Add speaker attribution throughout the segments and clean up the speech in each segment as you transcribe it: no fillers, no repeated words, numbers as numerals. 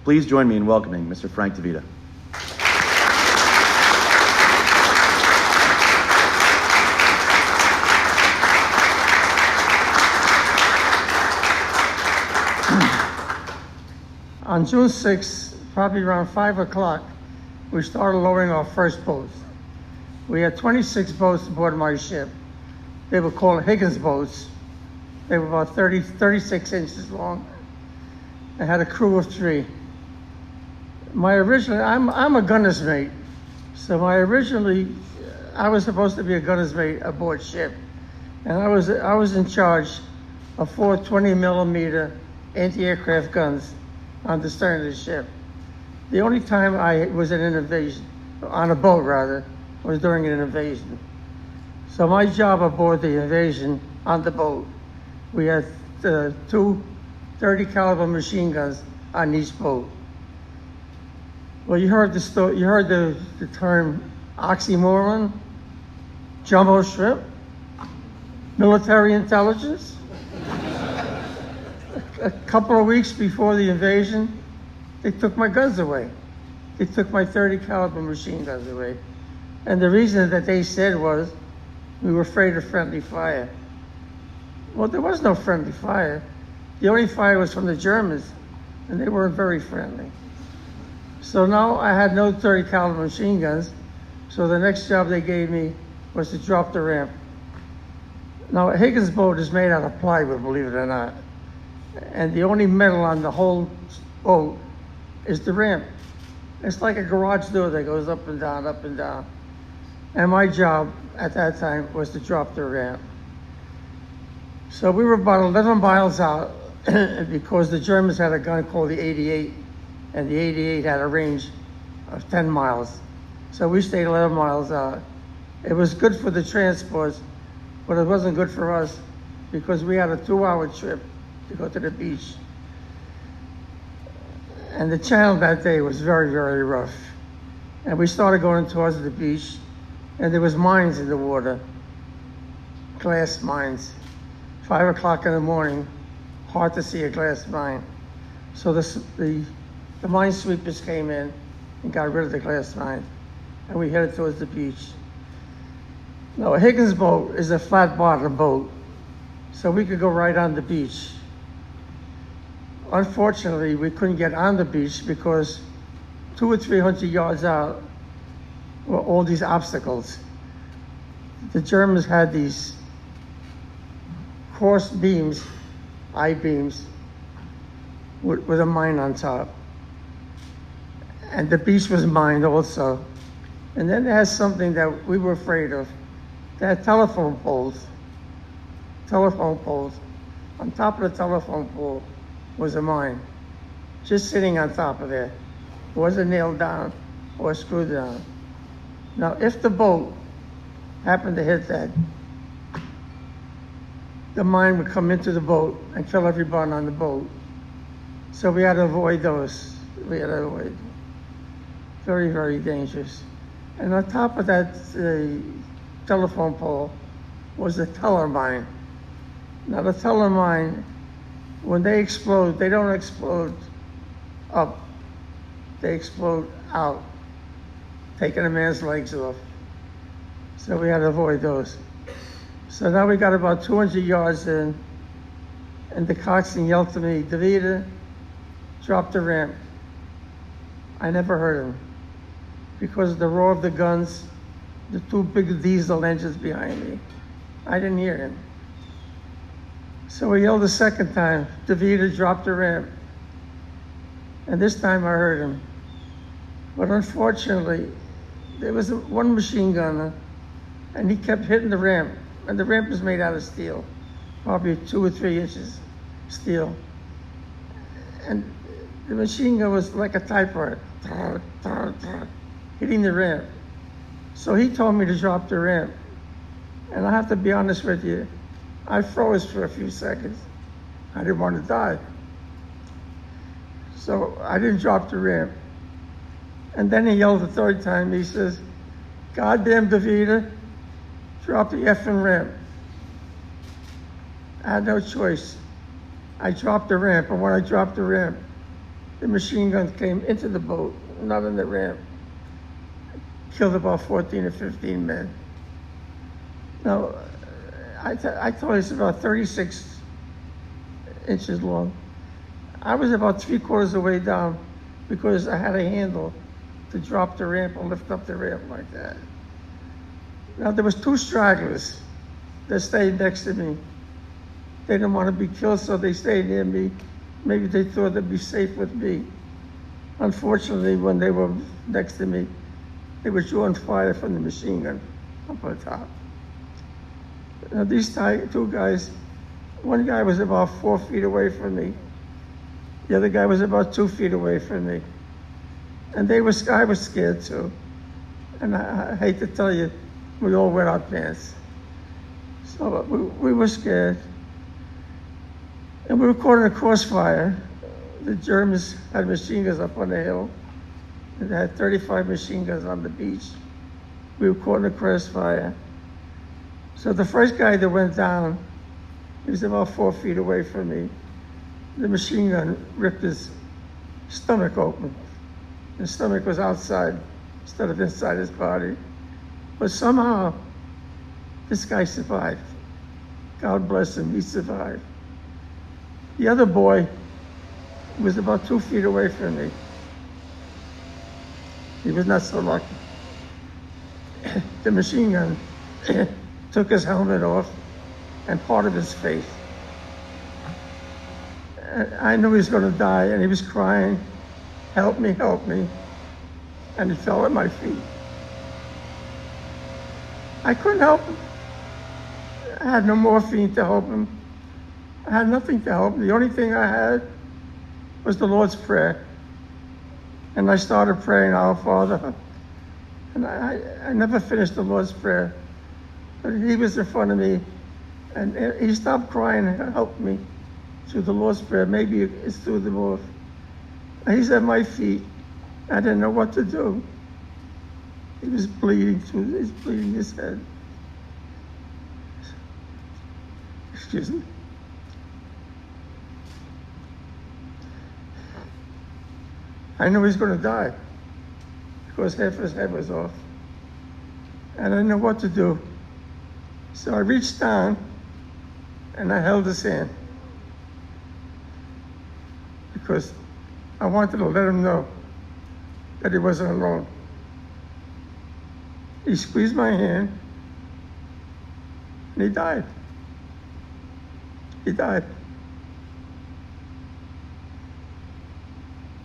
Speaker 1: Please join me in welcoming Mr. Frank DeVita.
Speaker 2: On June 6th, probably around 5 o'clock, we started lowering our first boats. We had 26 boats aboard my ship. They were called Higgins boats. They were about 36 inches long. I had a crew of 3. I'm a gunner's mate. So I was supposed to be a gunner's mate aboard ship. And I was in charge of 4 20-millimeter anti-aircraft guns on the stern of the ship. The only time I was in an invasion, on a boat rather, was during an invasion. So my job aboard the invasion on the boat, we had 2 30 caliber machine guns on each boat. Well, you heard the term oxymoron, jumbo shrimp, military intelligence. A couple of weeks before the invasion, they took my guns away. They took my 30 caliber machine guns away. And the reason that they said was, we were afraid of friendly fire. Well, there was no friendly fire. The only fire was from the Germans, and they weren't very friendly. So now I had no 30 caliber machine guns, so the next job they gave me was to drop the ramp. Now, a Higgins boat is made out of plywood, believe it or not. And the only metal on the whole boat is the ramp. It's like a garage door that goes up and down, up and down. And my job at that time was to drop the ramp. So we were about 11 miles out because the Germans had a gun called the 88, and the 88 had a range of 10 miles. So we stayed 11 miles out. It was good for the transports, but it wasn't good for us because we had a 2-hour trip to go to the beach. And the channel that day was very, very rough. And we started going towards the beach, and there was mines in the water, glass mines. 5 o'clock in the morning, hard to see a glass mine. So the minesweepers came in and got rid of the glass mine, and we headed towards the beach. Now, a Higgins boat is a flat bottom boat, so we could go right on the beach. Unfortunately, we couldn't get on the beach because 200 or 300 yards out were all these obstacles. The Germans had these cross beams, I-beams, with a mine on top. And the beach was mined also. And then they had something that we were afraid of. They had telephone poles. Telephone poles. On top of the telephone pole was a mine, just sitting on top of there. It wasn't nailed down or screwed down. Now, if the boat happened to hit that, the mine would come into the boat and kill everybody on the boat. So we had to avoid those. We had to avoid. Very, very dangerous. And on top of that telephone pole was a teller mine. Now the teller mine, when they explode, they don't explode up. They explode out, taking a man's legs off. So we had to avoid those. So now we got about 200 yards in, and the coxswain yelled to me, "DeVita, drop the ramp." I never heard him because of the roar of the guns, the 2 big diesel engines behind me. I didn't hear him. So he yelled a second time, "DeVita, drop the ramp." And this time I heard him. But unfortunately, there was one machine gunner, and he kept hitting the ramp. And the ramp is made out of steel, probably 2 or 3 inches steel. And the machine gun was like a typewriter, hitting the ramp. So he told me to drop the ramp. And I have to be honest with you, I froze for a few seconds. I didn't want to die. So I didn't drop the ramp. And then he yelled the third time, he says, "Goddamn DeVita, drop the effing ramp." I had no choice. I dropped the ramp, and when I dropped the ramp, the machine gun came into the boat, not on the ramp. Killed about 14 or 15 men. Now, I thought it's about 36 inches long. I was about 3/4 of the way down because I had a handle to drop the ramp or lift up the ramp like that. Now, there was 2 stragglers that stayed next to me. They didn't want to be killed, so they stayed near me. Maybe they thought they'd be safe with me. Unfortunately, when they were next to me, they were drawing fire from the machine gun up on top. Now, these 2 guys, one guy was about 4 feet away from me. The other guy was about 2 feet away from me. And I was scared too. And I hate to tell you, we all wet our pants. So we were scared. And we were caught in a crossfire. The Germans had machine guns up on the hill. And they had 35 machine guns on the beach. We were caught in a crossfire. So the first guy that went down, he was about 4 feet away from me. The machine gun ripped his stomach open. His stomach was outside instead of inside his body. But somehow, this guy survived. God bless him, he survived. The other boy was about 2 feet away from me. He was not so lucky. The machine gun took his helmet off and part of his face. I knew he was going to die, and he was crying, help me, help me. And he fell at my feet. I couldn't help him. I had no morphine to help him. I had nothing to help him. The only thing I had was the Lord's Prayer. And I started praying, Our Father. And I never finished the Lord's Prayer. But he was in front of me, and he stopped crying and helped me through the Lord's Prayer. Maybe it's through the Lord. And he's at my feet. I didn't know what to do. He was bleeding he's bleeding his head. Excuse me. I knew he was going to die because half his head was off. And I didn't know what to do. So I reached down and I held his hand because I wanted to let him know that he wasn't alone. He squeezed my hand and he died. He died.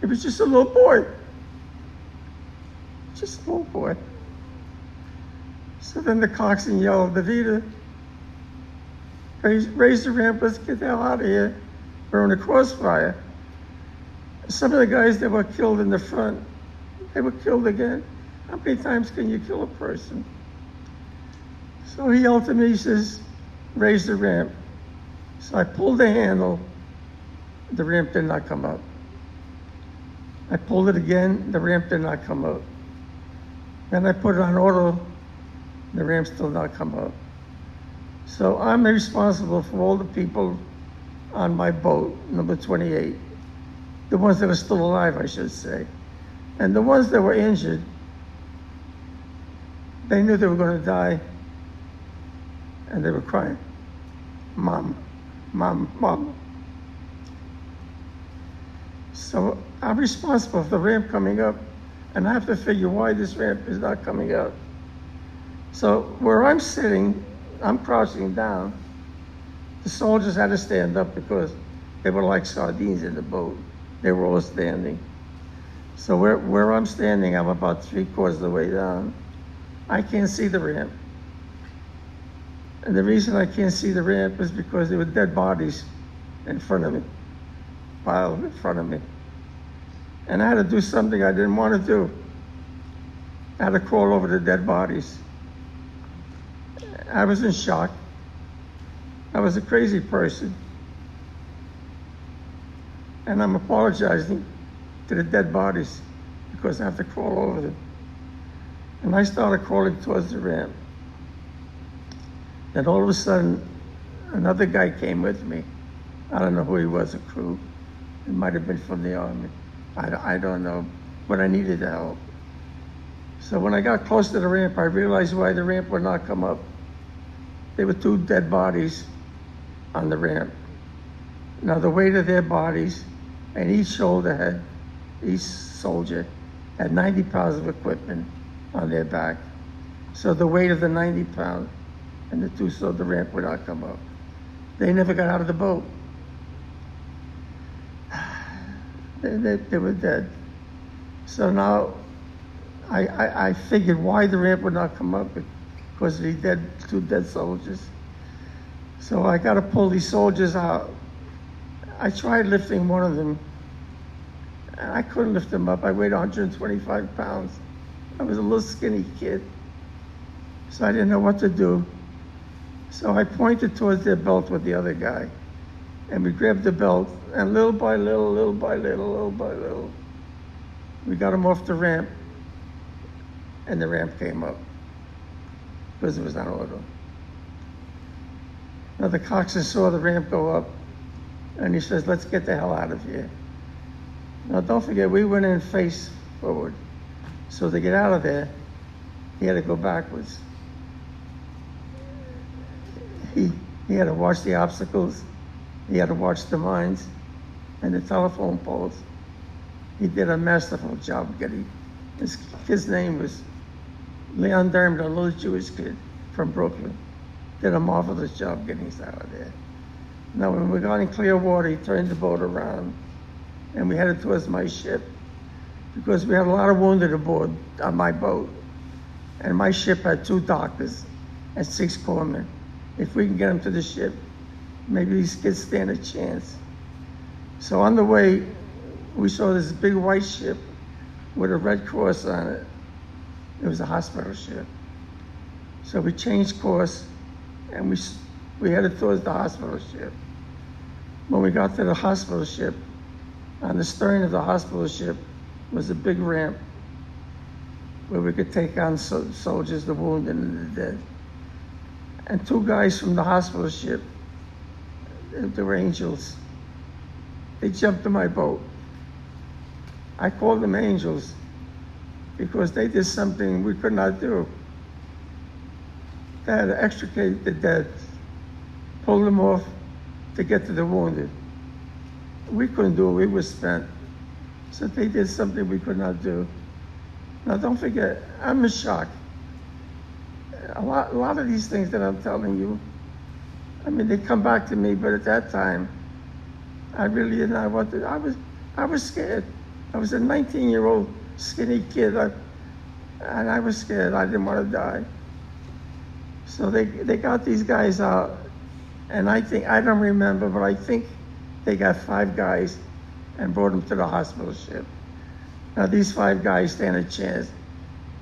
Speaker 2: He was just a little boy. Just a little boy. So then the coxswain yelled, DeVita, raise the ramp, let's get the hell out of here. We're in a crossfire. Some of the guys that were killed in the front, they were killed again. How many times can you kill a person? So he yelled to me, he says, raise the ramp. So I pulled the handle, the ramp did not come up. I pulled it again, the ramp did not come up. Then I put it on auto, the ramp still not come up. So I'm responsible for all the people on my boat, number 28. The ones that are still alive, I should say. And the ones that were injured, they knew they were going to die, and they were crying, Mom, Mom, Mom. So I'm responsible for the ramp coming up, and I have to figure why this ramp is not coming up. So where I'm sitting, I'm crouching down. The soldiers had to stand up because they were like sardines in the boat. They were all standing. So where I'm standing, I'm about 3/4 of the way down. I can't see the ramp. And the reason I can't see the ramp is because there were dead bodies in front of me, piled in front of me. And I had to do something I didn't want to do. I had to crawl over the dead bodies. I was in shock. I was a crazy person. And I'm apologizing to the dead bodies because I have to crawl over them. And I started crawling towards the ramp. Then all of a sudden, another guy came with me. I don't know who he was, a crew. It might have been from the Army. I don't know, but I needed the help. So when I got close to the ramp, I realized why the ramp would not come up. There were 2 dead bodies on the ramp. Now the weight of their bodies, and each soldier had 90 pounds of equipment on their back. So the weight of the 90 pounds and so the ramp would not come up. They never got out of the boat. They were dead. So now I figured why the ramp would not come up, because of the 2 dead soldiers. So I got to pull these soldiers out. I tried lifting one of them, and I couldn't lift him up. I weighed 125 pounds. I was a little skinny kid, so I didn't know what to do. So I pointed towards their belt with the other guy, and we grabbed the belt, and little by little, we got him off the ramp, and the ramp came up, because it was on auto. Now the coxswain saw the ramp go up, and he says, "Let's get the hell out of here." Now don't forget, we went in face forward. So to get out of there, he had to go backwards. He had to watch the obstacles, he had to watch the mines and the telephone poles. He did a masterful job getting, his name was Leon Dermot, a little Jewish kid from Brooklyn. Did a marvelous job getting us out of there. Now when we got in clear water, he turned the boat around and we headed towards my ship, because we had a lot of wounded aboard on my boat. And my ship had 2 doctors and 6 corpsmen. If we can get them to the ship, maybe these kids stand a chance. So on the way, we saw this big white ship with a red cross on it. It was a hospital ship. So we changed course and we headed towards the hospital ship. When we got to the hospital ship, on the stern of the hospital ship was a big ramp where we could take on soldiers, the wounded and the dead. And 2 guys from the hospital ship, they were angels. They jumped in my boat. I called them angels because they did something we could not do. They had to extricate the dead, pull them off to get to the wounded. We couldn't do it, we were spent. So they did something we could not do. Now don't forget, I'm in shock. A lot of these things that I'm telling you, I mean, they come back to me, but at that time, I really didn't know what to, I was scared. I was a 19-year-old skinny kid, and I was scared. I didn't want to die. So they got these guys out, and I don't remember, but I think they got 5 guys and brought them to the hospital ship. Now these 5 guys stand a chance,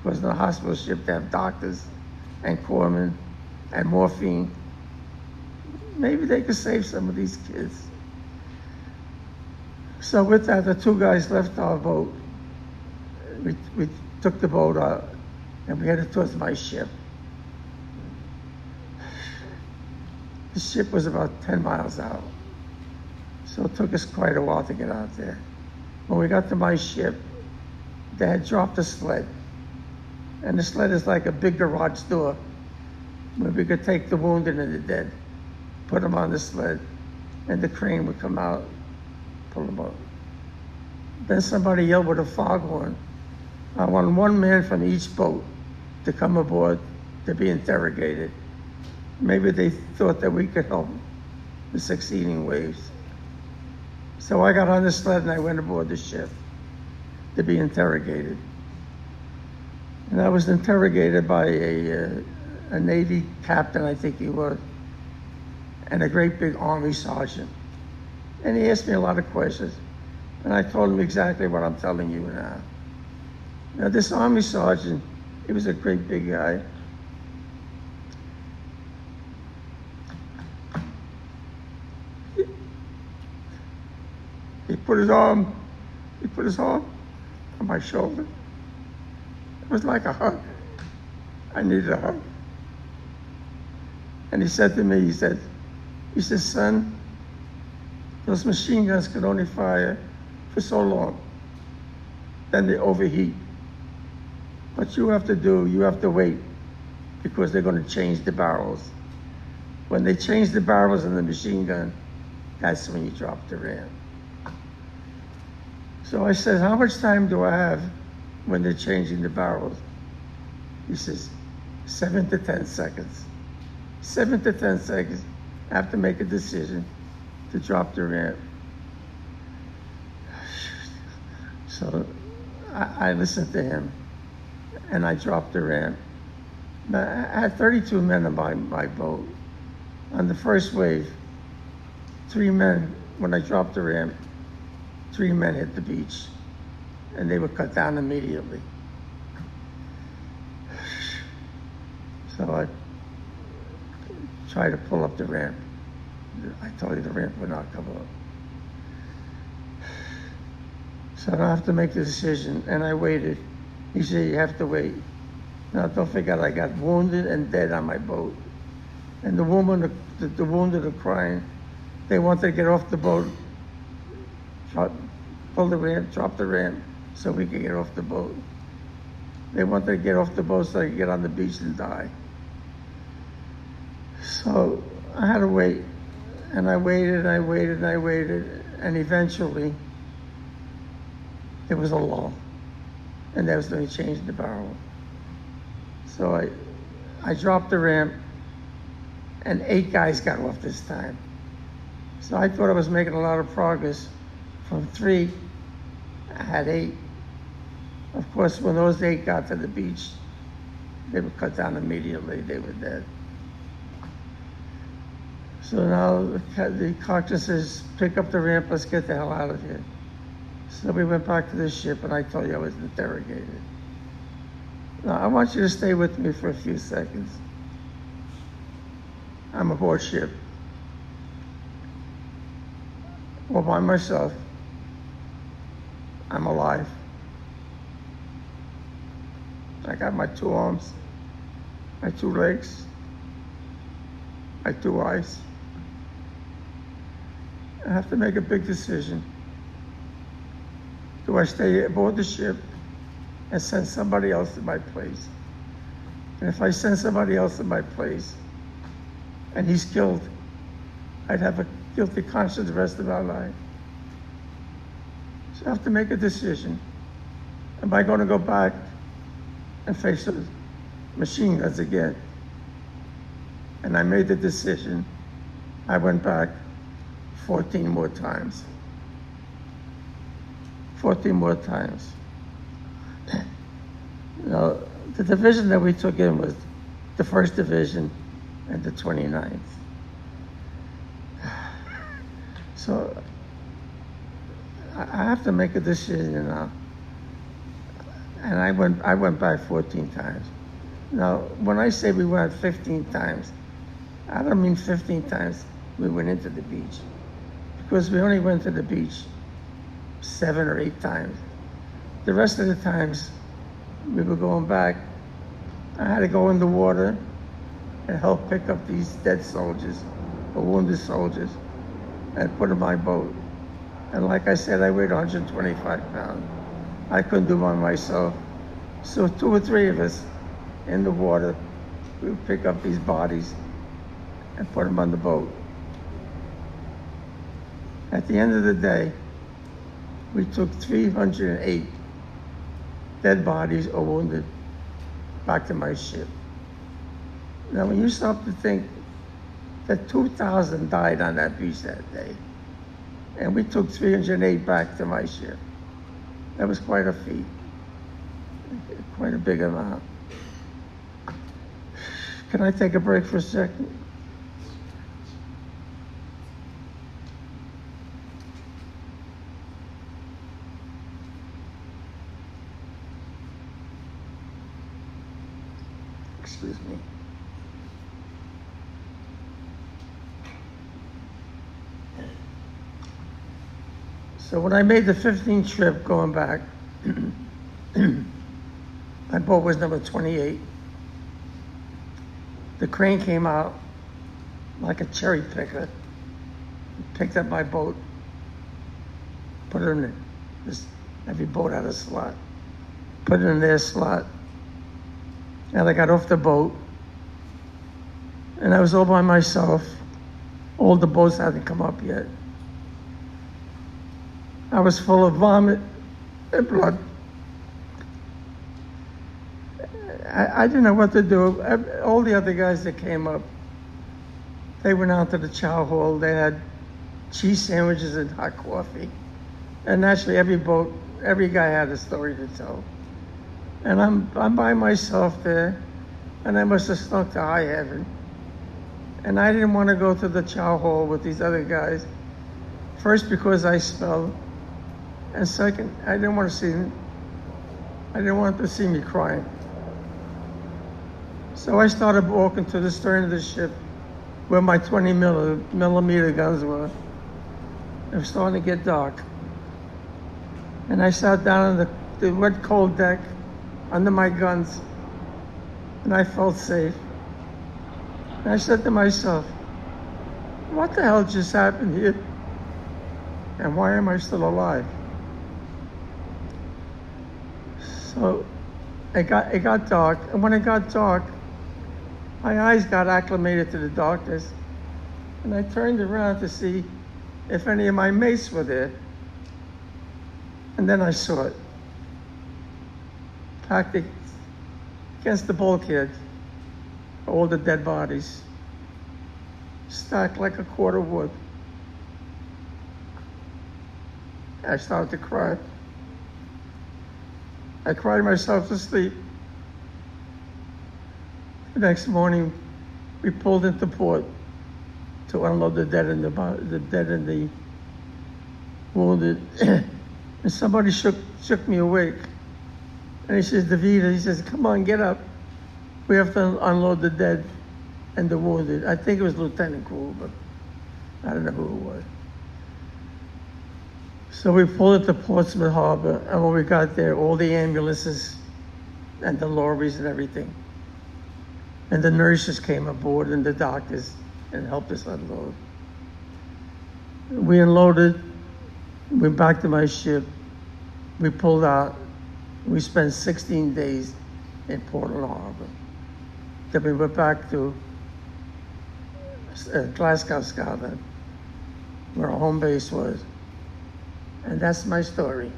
Speaker 2: because in the hospital ship they have doctors and corpsmen and morphine. Maybe they could save some of these kids. So with that, the 2 guys left our boat. We took the boat out and we headed towards my ship. The ship was about 10 miles out. So it took us quite a while to get out there. When we got to my ship, they had dropped a sled. And the sled is like a big garage door where we could take the wounded and the dead, put them on the sled, and the crane would come out, pull them out. Then somebody yelled with a foghorn, "I want 1 man from each boat to come aboard to be interrogated." Maybe they thought that we could help the succeeding waves. So I got on the sled and I went aboard the ship to be interrogated. And I was interrogated by a Navy captain, I think he was, and a great big Army sergeant. And he asked me a lot of questions. And I told him exactly what I'm telling you now. Now this Army sergeant, he was a great big guy. He put his arm on my shoulder. It was like a hug. I needed a hug. And he said to me, he said, "Son, those machine guns could only fire for so long. then they overheat. What you have to wait, because they're going to change the barrels. When they change the barrels in the machine gun, that's when you drop the ramp. So I said, how much time do I have when they're changing the barrels? He says, 7 to 10 seconds. 7 to 10 seconds, I have to make a decision to drop the ramp. So I listened to him, and I dropped the ramp. Now, I had 32 men on my boat. On the first wave, 3 men, when I dropped the ramp, 3 men hit the beach, and they were cut down immediately. So I tried to pull up the ramp. I told you the ramp would not come up. So I have to make the decision, and I waited. He said, you have to wait. Now, don't forget, I got wounded and dead on my boat. And the woman, the wounded are crying. They wanted to get off the boat, pull the ramp, drop the ramp, so we could get off the boat. They wanted to get off the boat so they could get on the beach and die. So I had to wait, and I waited, and I waited, and I waited, and eventually there was a lull, and that was when he changed the barrel. So I dropped the ramp, and 8 guys got off this time. So I thought I was making a lot of progress. From 3, I had 8. Of course, when those 8 got to the beach, they were cut down immediately. They were dead. So now the captain says, pick up the ramp, let's get the hell out of here. So we went back to the ship, and I told you I was interrogated. Now, I want you to stay with me for a few seconds. I'm aboard ship, all by myself. I'm alive. I got my 2 arms, my 2 legs, my 2 eyes. I have to make a big decision. Do I stay aboard the ship and send somebody else to my place? And if I send somebody else to my place and he's killed, I'd have a guilty conscience the rest of our life. So I have to make a decision. Am I going to go back and face the machine guns again? And I made the decision. I went back 14 more times. 14 more times. Now, the division that we took in was the 1st Division and the 29th. So I have to make a decision now. And I went back 14 times. Now, when I say we went 15 times, I don't mean 15 times we went into the beach, because we only went to the beach 7 or 8 times. The rest of the times we were going back, I had to go in the water and help pick up these dead soldiers or wounded soldiers and put them in my boat. And like I said, I weighed 125 pounds. I couldn't do it by myself. So 2 or 3 of us in the water, we would pick up these bodies and put them on the boat. At the end of the day, we took 308 dead bodies or wounded back to my ship. Now, when you stop to think that 2,000 died on that beach that day, and we took 308 back to my ship, that was quite a feat, quite a big amount. Can I take a break for a second? Excuse me. So when I made the 15th trip going back, my boat was number 28. The crane came out like a cherry picker, picked up my boat, put her in this Every boat had a slot. Put it in their slot. And I got off the boat. And I was all by myself. All the boats hadn't come up yet. I was full of vomit and blood. I didn't know what to do. All the other guys that came up, they went out to the chow hall. They had cheese sandwiches and hot coffee. And naturally, every guy had a story to tell. And I'm by myself there, and I must have snuck to high heaven. And I didn't want to go to the chow hall with these other guys. First, because I smelled, and second, I didn't want them to see me crying. So I started walking to the stern of the ship where my 20 millimeter guns were. It was starting to get dark. And I sat down on the wet, cold deck under my guns, and I felt safe. And I said to myself, what the hell just happened here? And why am I still alive? So it got dark, and when it got dark, my eyes got acclimated to the darkness, and I turned around to see if any of my mates were there. And then I saw it. Packed against the bulkhead, all the dead bodies, stacked like a cord of wood. I started to cry. I cried myself to sleep. The next morning, we pulled into port to unload the dead and the wounded. And somebody shook me awake. And he says, DeVita, he says, come on, get up. We have to unload the dead and the wounded. I think it was Lieutenant Cool, but I don't know who it was. So we pulled into Portsmouth Harbor, and when we got there, all the ambulances and the lorries and everything. And the nurses came aboard and the doctors and helped us unload. We unloaded, went back to my ship, we pulled out, we spent 16 days in Portland Harbor. Then we went back to Glasgow, Scotland, where our home base was. And that's my story.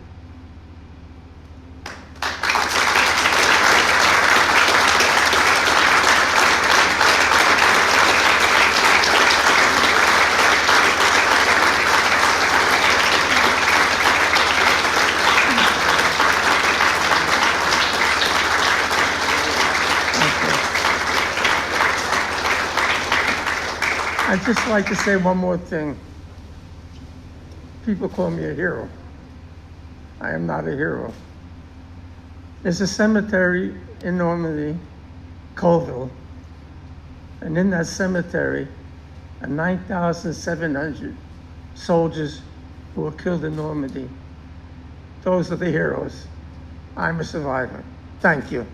Speaker 2: I'd just like to say one more thing. People call me a hero. I am not a hero. There's a cemetery in Normandy, Colville, and in that cemetery are 9,700 soldiers who were killed in Normandy. Those are the heroes. I'm a survivor. Thank you.